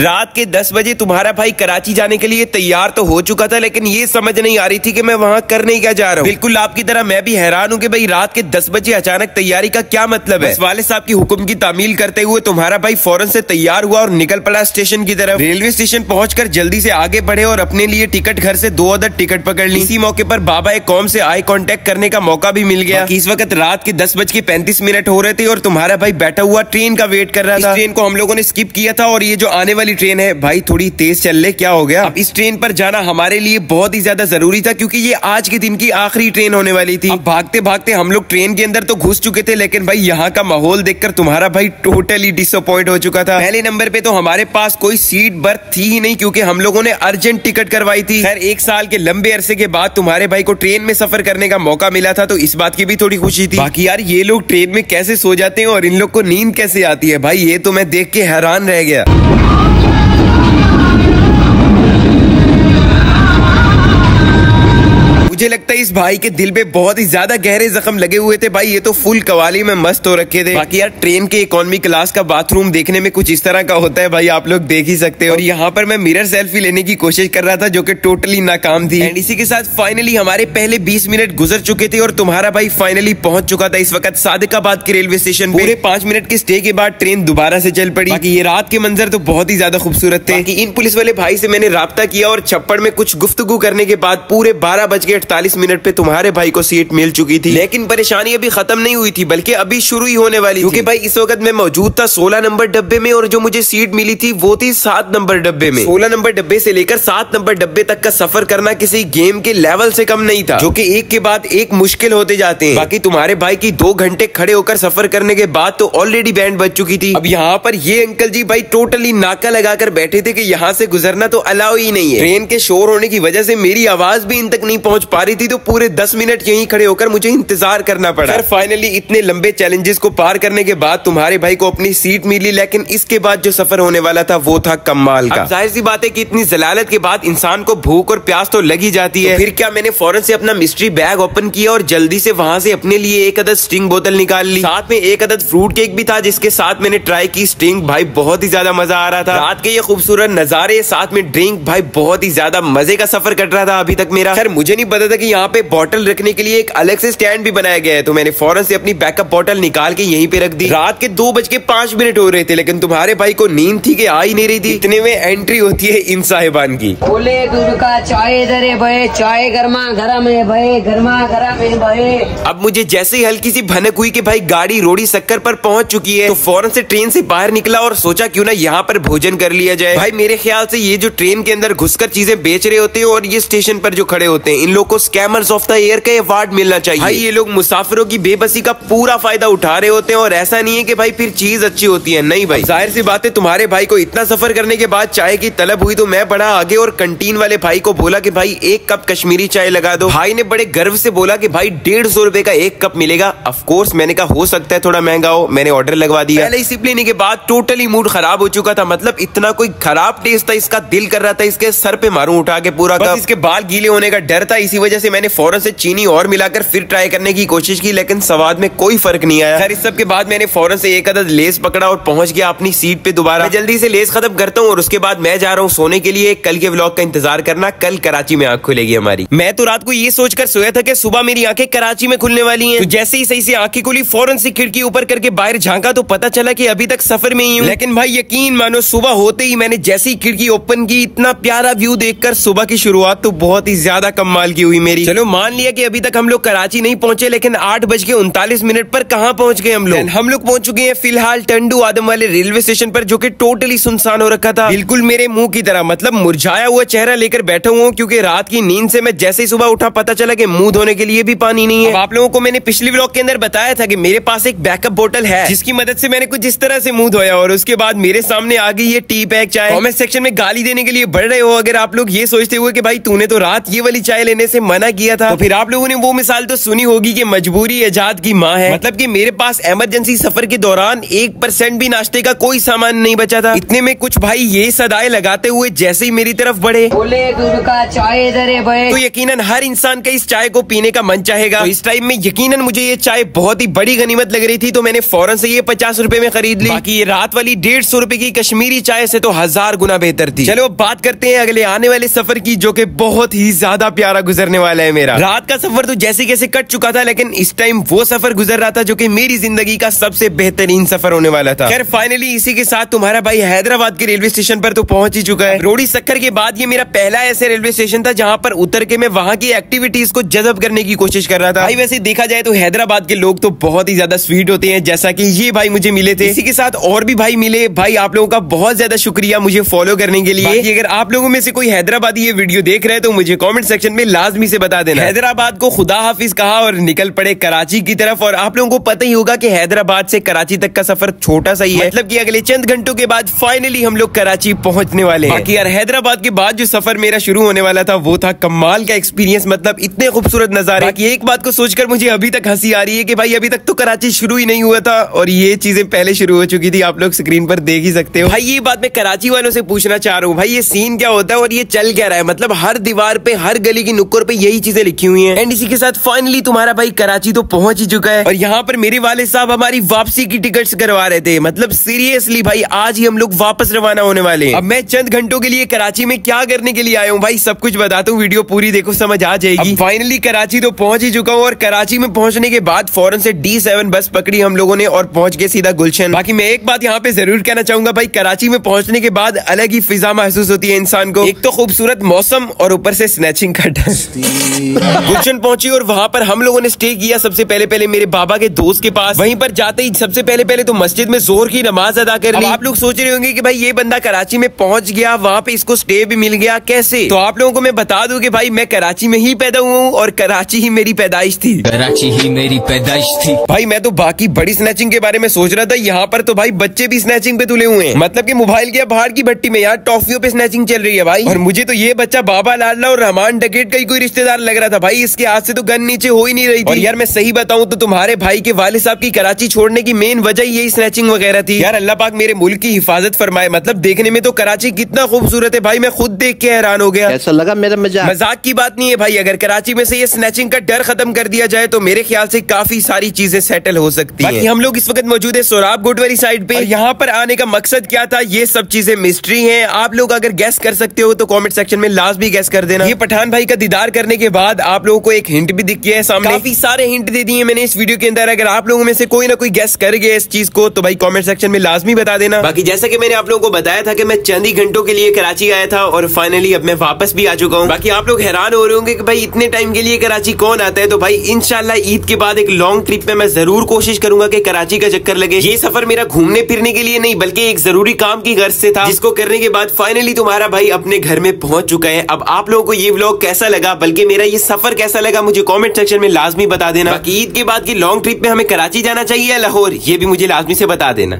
रात के 10 बजे तुम्हारा भाई कराची जाने के लिए तैयार तो हो चुका था, लेकिन ये समझ नहीं आ रही थी कि मैं वहाँ करने क्या जा रहा हूँ। बिल्कुल आपकी तरह मैं भी हैरान हूँ कि भाई रात के 10 बजे अचानक तैयारी का क्या मतलब है। वाले साहब की हुक्म की तामील करते हुए तुम्हारा भाई फौरन से तैयार हुआ और निकल पड़ा स्टेशन की तरफ। रेलवे स्टेशन पहुंचकर जल्दी से आगे बढ़े और अपने लिए टिकट घर से 2 अदद टिकट पकड़ ली। इसी मौके पर बाबा कौम से आई कांटेक्ट करने का मौका भी मिल गया। इस वक्त रात के 10:35 हो रहे थे और तुम्हारा भाई बैठा हुआ ट्रेन का वेट कर रहा था। इस ट्रेन को हम लोगों ने स्किप किया था और ये जो आने वाली ट्रेन है भाई थोड़ी तेज चल ले, क्या हो गया। अब इस ट्रेन पर जाना हमारे लिए बहुत ही ज्यादा जरूरी था क्योंकि ये आज के दिन की आखिरी ट्रेन होने वाली थी। अब भागते भागते हम लोग ट्रेन के अंदर तो घुस चुके थे, लेकिन भाई यहाँ का माहौल देखकर तुम्हारा भाई टोटली डिसअपॉइंट हो चुका था। पहले नंबर पे तो हमारे पास कोई सीट बर्थ थी ही नहीं क्योंकि हम लोगों ने अर्जेंट टिकट करवाई थी। खैर 1 साल के लंबे अरसे के बाद तुम्हारे भाई को ट्रेन में सफर करने का मौका मिला था, तो इस बात की भी थोड़ी खुशी थी। बाकी यार ये लोग ट्रेन में कैसे सो जाते हैं और इन लोग को नींद कैसे आती है भाई, ये तो मैं देख के हैरान रह गया। मुझे लगता है इस भाई के दिल पे बहुत ही ज्यादा गहरे जख्म लगे हुए थे भाई, ये तो फुल कवाली में मस्त हो रखे थे। बाकी यार ट्रेन के इकोनॉमी क्लास का बाथरूम देखने में कुछ इस तरह का होता है भाई, आप लोग देख ही सकते हो। और यहाँ पर मैं मिरर सेल्फी लेने की कोशिश कर रहा था जो कि टोटली नाकाम थी। एंड इसी के साथ फाइनली हमारे पहले 20 मिनट गुजर चुके थे और तुम्हारा भाई फाइनली पहुंच चुका था इस वक्त सादिकाबाद के रेलवे स्टेशन। पूरे 5 मिनट के स्टे के बाद ट्रेन दोबारा से चल पड़ी। बाकी ये रात के मंजर तो बहुत ही ज्यादा खूबसूरत थे। इन पुलिस वाले भाई से मैंने राब्ता किया और छप्पड़ में कुछ गुफ्तगू करने के बाद पूरे 12:48 पे तुम्हारे भाई को सीट मिल चुकी थी। लेकिन परेशानी अभी खत्म नहीं हुई थी बल्कि अभी शुरू ही होने वाली थी क्योंकि भाई इस वक्त मैं मौजूद था 16 नंबर डब्बे में और जो मुझे सीट मिली थी वो थी 7 नंबर डब्बे में। 16 नंबर डब्बे से लेकर 7 नंबर डब्बे तक का सफर करना किसी गेम के लेवल से कम नहीं था, जो कि एक के बाद एक मुश्किल होते जाते हैं। बाकी तुम्हारे भाई की 2 घंटे खड़े होकर सफर करने के बाद तो ऑलरेडी बैंड बज चुकी थी। अब यहाँ पर ये अंकल जी भाई टोटली नाका लगाकर बैठे थे कि यहाँ से गुजरना तो अलाउ ही नहीं है। ट्रेन के शोर होने की वजह से मेरी आवाज भी इन तक नहीं पहुंच पा रही थी, तो पूरे 10 मिनट यहीं खड़े होकर मुझे इंतजार करना पड़ा। फिर फाइनली इतने लंबे चैलेंजेस को पार करने के बाद तुम्हारे भाई को अपनी सीट मिली, लेकिन इसके बाद जो सफर होने वाला था वो था कमाल का। जाहिर सी बात है कि इतनी जलालत के बाद इंसान को भूख और प्यास तो लगी जाती है। तो फिर क्या, मैंने फौरन से अपना मिस्ट्री बैग ओपन किया और जल्दी से वहां से अपने लिए 1 अदद स्टिंग बोतल निकाल ली। साथ में 1 अदद फ्रूट केक भी था जिसके साथ मैंने ट्राई की स्टिंग। भाई बहुत ही ज्यादा मजा आ रहा था। रात के ये खूबसूरत नजारे साथ में ड्रिंक, भाई बहुत ही ज्यादा मजे का सफर कट रहा था अभी तक मेरा। खैर मुझे नहीं पता था कि यहाँ पे बॉटल रखने के लिए एक अलग से स्टैंड भी बनाया गया है, तो मैंने फौरन से अपनी बैकअप बॉटल निकाल के यहीं पे रख दी। रात के 2:05 हो रहे थे लेकिन तुम्हारे भाई को नींद थी कि आ ही नहीं रही थी। इतने में एंट्री होती है इन साहिबान की। बोले दूध का चाय दरे भये, चाय गर्मा गरम है भये, गर्मा गरम है भये। अब मुझे जैसे ही हल्की सी भनक हुई कि भाई गाड़ी रोड़ी सक्कर पर पहुंच चुकी है, तो फौरन से ट्रेन से बाहर निकला और सोचा क्यों ना यहाँ पर भोजन कर लिया जाए। भाई मेरे ख्याल से ये जो ट्रेन के अंदर घुसकर चीजें बेच रहे होते हैं और ये स्टेशन पर जो खड़े होते हैं, इन लोग को स्कैमर्स ऑफ द ईयर का अवार्ड मिलना चाहिए। भाई ये लोग मुसाफिरों की बेबसी का पूरा फायदा उठा रहे होते हैं और ऐसा नहीं है कि भाई फिर चीज अच्छी होती है, नहीं भाई। जाहिर सी बात है तुम्हारे भाई को इतना सफर करने के बाद चाय की तलब हुई, तो मैं बढ़ा आगे और कंटीन वाले भाई को बोला कि भाई 1 कप कश्मीरी चाय लगा दो। भाई ने बड़े गर्व से बोला कि भाई 150 रुपए का 1 कप मिलेगा। ऑफ कोर्स मैंने कहा हो सकता है थोड़ा महंगा हो, मैंने ऑर्डर लगवा दिया। पहले सिप लेने के बाद टोटली मूड खराब हो चुका था, मतलब इतना कोई खराब टेस्ट था, इसका दिल कर रहा था इसके सर पे मारूं उठा के पूरा कप। इसके बाल गीले होने का डर था, इसी वजह से मैंने फौरन से चीनी और मिलाकर फिर ट्राई करने की कोशिश की, लेकिन स्वाद में कोई फर्क नहीं आया। खैर इस सब के बाद मैंने फौरन से 1 अदद लेस पकड़ा और पहुंच गया अपनी सीट पे दोबारा। मैं जल्दी से लेस खत्म करता हूँ और उसके बाद मैं जा रहा हूँ सोने के लिए। कल के व्लॉग का इंतजार करना, कल कराची में आंख खुलेगी हमारी। मैं तो रात को ये सोचकर सोया था कि सुबह मेरी आंखें कराची में खुलने वाली हैं। तो जैसे ही सही से आंखें खुली, फौरन से खिड़की ऊपर करके बाहर झांका तो पता चला कि अभी तक सफर में ही हूँ। लेकिन भाई यकीन मानो सुबह होते ही मैंने जैसे ही खिड़की ओपन की, इतना प्यारा व्यू देखकर सुबह की शुरुआत तो बहुत ही ज्यादा कमाल की हुई मेरी। चलो मान लिया कि अभी तक हम लोग कराची नहीं पहुंचे, लेकिन 8:39 पर कहाँ पहुंच गए हम लोग। हम लोग पहुंच चुके हैं फिलहाल टंडू आदम वाले रेलवे स्टेशन पर, जो कि टोटली सुनसान हो रखा था, बिल्कुल मेरे मुंह की तरह। मतलब मुरझाया हुआ चेहरा लेकर बैठा हुआ हूँ क्योंकि रात की नींद से मैं जैसे ही सुबह उठा पता चला कि मुंह धोने के लिए भी पानी नहीं है। आप लोगों को मैंने पिछली व्लॉग के अंदर बताया था कि मेरे पास एक बैकअप बोतल है जिसकी मदद से मैंने कुछ इस तरह से मुंह धोया और उसके बाद मेरे सामने आ गई ये टी पैक चाय। कमेंट सेक्शन में गाली देने के लिए बढ़ रहे हो अगर आप लोग ये सोचते हुए कि भाई तूने तो रात ये वाली चाय लेने से मना किया था। तो फिर आप लोगों ने वो मिसाल तो सुनी होगी कि मजबूरी इजाद की माँ है। मतलब कि मेरे पास इमरजेंसी सफर के दौरान 1% भी नाश्ते का कोई सामान नहीं बचा था। इतने में कुछ भाई ये सदाएं लगाते हुए जैसे ही मेरी तरफ बढ़े, बोले दूध का चाय इधर है भाई। तो यकीनन हर इंसान का इस चाय को पीने का मन चाहेगा। तो इस टाइम में यकीनन मुझे ये चाय बहुत ही बड़ी गनीमत लग रही थी, तो मैंने फौरन से ये 50 रुपए में खरीद ली। बाकी ये रात वाली 150 रुपए की कश्मीरी चाय से तो 1000 गुना बेहतर थी। चलो अब बात करते हैं अगले आने वाले सफर की, जो कि बहुत ही ज्यादा प्यारा गुजरने वाला है। मेरा रात का सफर तो जैसे कैसे कट चुका था, लेकिन इस टाइम वो सफर गुजर रहा था जो कि मेरी जिंदगी का सबसे बेहतरीन सफर होने वाला था। खैर फाइनली इसी के साथ तुम्हारा भाई हैदराबाद के रेलवे स्टेशन पर तो पहुंच ही चुका है। रोडी सक्कर के बाद ये मेरा पहला ऐसे रेलवे स्टेशन था जहां पर उतर के मैं वहां की एक्टिविटीज को जज़ब करने की कोशिश कर रहा था। भाई वैसे देखा जाए तो हैदराबाद के लोग तो बहुत ही ज्यादा स्वीट होते हैं, जैसा कि ये भाई मुझे मिले थे। इसी के साथ और भी भाई मिले। भाई आप लोगों का बहुत ज्यादा शुक्रिया मुझे फॉलो करने के लिए। अगर आप लोगों में से कोई हैदराबादी ये वीडियो देख रहे हैं तो मुझे कमेंट सेक्शन में लाजमी से बता देना। हैदराबाद को खुदा हाफिज कहा और निकल पड़े कराची की तरफ। और आप लोगों को पता ही होगा कि हैदराबाद से कराची तक का सफर छोटा सा ही है, मतलब कि अगले चंद घंटों के बाद फाइनली हम लोग कराची पहुंचने वाले हैं। बाकी यार हैदराबाद के बाद जो सफर मेरा शुरू होने वाला था वो था कमाल का एक्सपीरियंस, मतलब इतने खूबसूरत नजारे। बाकी एक बात को सोचकर मुझे अभी तक हंसी आ रही है कि भाई अभी तक तो कराची शुरू ही नहीं हुआ था और ये चीजें पहले शुरू हो चुकी थी। आप लोग स्क्रीन पर देख ही सकते हो। भाई ये बात मैं कराची वालों से पूछना चाह रहा हूँ, भाई ये सीन क्या होता है और ये चल क्या रहा है? मतलब हर दीवार पे, हर गली की नुक्कड़ पे यही चीजें लिखी हुई हैं। एंड इसी के साथ फाइनली तुम्हारा भाई कराची तो पहुंच ही चुका है। और यहाँ पर मेरे वाले साहब हमारी वापसी की टिकट्स करवा रहे थे। मतलब सीरियसली भाई आज ही हम लोग वापस रवाना होने वाले हैं। अब मैं चंद घंटों के लिए कराची में क्या करने के लिए आया हूँ भाई सब कुछ बताता हूँ, वीडियो पूरी देखो समझ आ जाएगी। फाइनली कराची तो पहुंच ही चुका हूँ और कराची में पहुंचने के बाद फौरन से D7 बस पकड़ी हम लोगों ने और पहुंच गए सीधा गुलशन। बाकी मैं एक बात यहाँ पे जरूर कहना चाहूंगा भाई, कराची में पहुंचने के बाद अलग ही फिजा महसूस होती है इंसान को। एक तो खूबसूरत मौसम और ऊपर से स्नैचिंग का डर। गुलशन पहुंची और वहां पर हम लोगों ने स्टे किया सबसे पहले मेरे बाबा के दोस्त के पास। वहीं पर जाते ही सबसे पहले तो मस्जिद में जोर की नमाज अदा कर ली। आप लोग सोच रहे होंगे कि भाई ये बंदा कराची में पहुंच गया, वहां पे इसको स्टे भी मिल गया, कैसे? तो आप लोगों को मैं बता दूं कि भाई मैं कराची में ही पैदा हुआ हूँ और कराची ही मेरी पैदाइश थी। कराची ही मेरी पैदाइश थी। भाई मैं तो बाकी बड़ी स्नैचिंग के बारे में सोच रहा था, यहाँ पर तो भाई बच्चे भी स्नैचिंग पे तुले हुए हैं। मतलब कि मोबाइल के बाहर की भट्टी में यार टॉफियों पे स्नैचिंग चल रही है भाई। और मुझे तो ये बच्चा बाबा लाडला और रहमान डकैत का ही कोई रिश्तेदार लग रहा था भाई, इसके हाथ से तो गन नीचे हो ही नहीं रही थी। और यार मैं सही बताऊं तो तुम्हारे भाई के वालिद साहब की कराची छोड़ने की मेन वजह यही स्नैचिंग वगैरह थी। यार अल्लाह पाक मेरे मुल्क की हिफाजत फरमाए। मतलब देखने में तो कराची कितना खूबसूरत है भाई, मैं खुद देख के हैरान हो गया। ऐसा लगा मेरा मजाक की बात नहीं है भाई। अगर कराची में से ये स्नैचिंग का डर खत्म कर दिया जाए तो मेरे ख्याल से काफी सारी चीजें सेटल हो सकती हैं। हम लोग इस वक्त मौजूद है सोराब गोटवरी साइड पे। यहाँ पर आने का मकसद क्या था ये सब चीजें मिस्ट्री हैं। आप लोग अगर गैस कर सकते हो तो कमेंट सेक्शन में लाजमी गैस कर देना। ये पठान भाई का दीदार करने के बाद आप लोगों को एक हिंट भी दिख गया है सामने। काफी सारे हिंट दे दिए मैंने इस वीडियो के अंदर। अगर आप लोगों में से कोई ना कोई गैस कर गया इस चीज को तो भाई कमेंट सेक्शन में लाजमी बता देना। बाकी जैसा कि मैंने आप लोगों को बताया था कि मैं चंद ही घंटों के लिए कराची आया था और फाइनली अब मैं वापस भी आ चुका हूँ। बाकी आप लोग हैरान हो रहे होंगे कि भाई इतने टाइम के लिए कराची कौन आता है, तो भाई इंशाल्लाह ईद के बाद एक लॉन्ग ट्रिप में मैं जरूर कोशिश करूंगा कि कराची का चक्कर लगे। ये सफर मेरा घूमने फिरने के लिए नहीं बल्कि एक जरूरी काम की गर्ज से था, जिसको करने के बाद फाइनली तुम्हारा भाई अपने घर में पहुंच चुका है। अब आप लोगों को ये व्लॉग कैसा लगा, बल्कि मेरा ये सफर कैसा लगा, मुझे कमेंट सेक्शन में लाजमी बता देना। बाकी ईद के बाद की लॉन्ग ट्रिप में हमें कराची जाना चाहिए या लाहौर, ये भी मुझे लाजमी से बता देना।